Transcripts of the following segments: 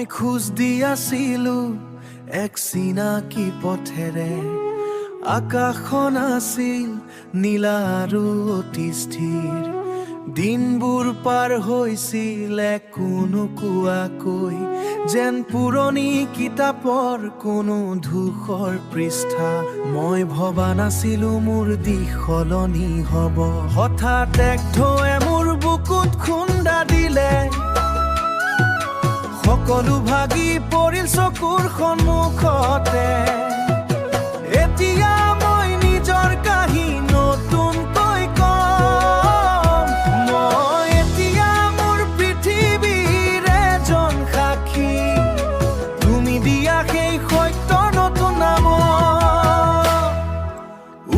খোজ দি আছিলো এক চিনাকি পথেৰে আকাশখন আছিল নীলা আৰু অতি স্থিৰ দিনবোৰ পাৰ হৈছিল কোনো কোৱাকৈ যেন পুৰণি কিতাপৰ কোনো ধূসৰ পৃষ্ঠা মই ভবা নাছিলো মোৰ দিশ সলনি হ'ব হঠাৎ এক ঢৌৱে মোৰ বুকুত খুন্দা দিলে সকলো ভাগি পৰিল চকুৰ সন্মুখতে এতিয়া মই নিজৰ কাহিনী নতুনকৈ কম মই এতিয়া মোৰ পৃথিৱীৰ এজন সাক্ষী তুমি দিয়া সেই সত্য নতুন নাম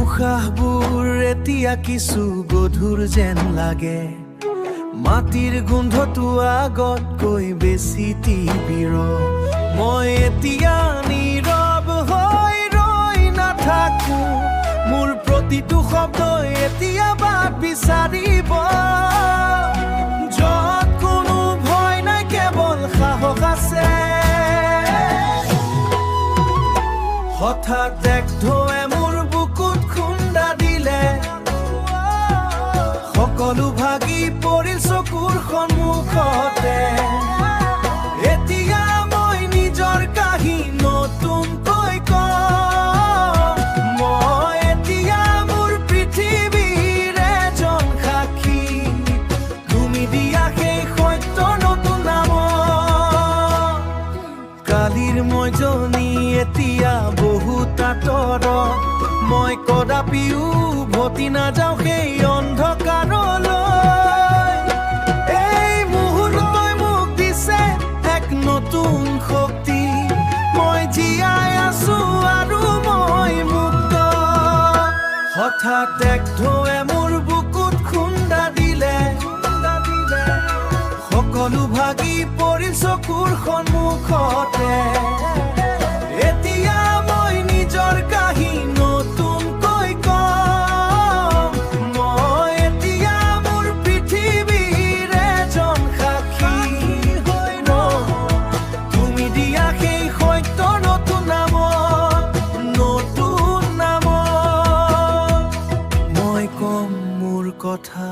উশাহবোৰ এতিয়া কিছু গধুৰ যেন লাগে মাটিৰ গোন্ধটো আগতকৈ বেছি তীব্ৰ মই এতিয়া নীৰৱ হৈ ৰৈ নাথাকো মোৰ প্ৰতিটো শব্দই এতিয়া বাট বিচাৰিব য'ত কোনো ভয় নাই কেৱল সাহস আছে হঠাৎ এক ঢৌৱে মোৰ বুকুত খুন্দা দিলে সকলো ভাগি পৰিল চকুৰ সন্মুখতে এতিয়া মই নিজৰ কাহিনী নতুনকৈ কম মই এতিয়া মোৰ পৃথিৱীৰ এজন সাক্ষী তুমি দিয়া সেই সত্য নতুন নাম কালিৰ মইজনী এতিয়া বহুত আঁতৰত মই কদাপিও উভতি নাযাওঁ সেই অন্ধকাৰলৈ এই মুহূৰ্তই মোক দিছে এক নতুন শক্তি মই জীয়াই আছো আৰু মই মুক্ত হঠাৎ এক ঢৌৱে মোৰ বুকুত খুন্দা দিলে সকলো ভাগি পৰিল চকুৰ সন্মুখতে এতিয়া মই নিজৰ কাহিনী নতুনকৈ কম মই এতিয়া মোৰ পৃথিৱীৰ এজন সাক্ষী তুমি দিয়া সেই সত্য নতুন নাম মই কম মোৰ কথা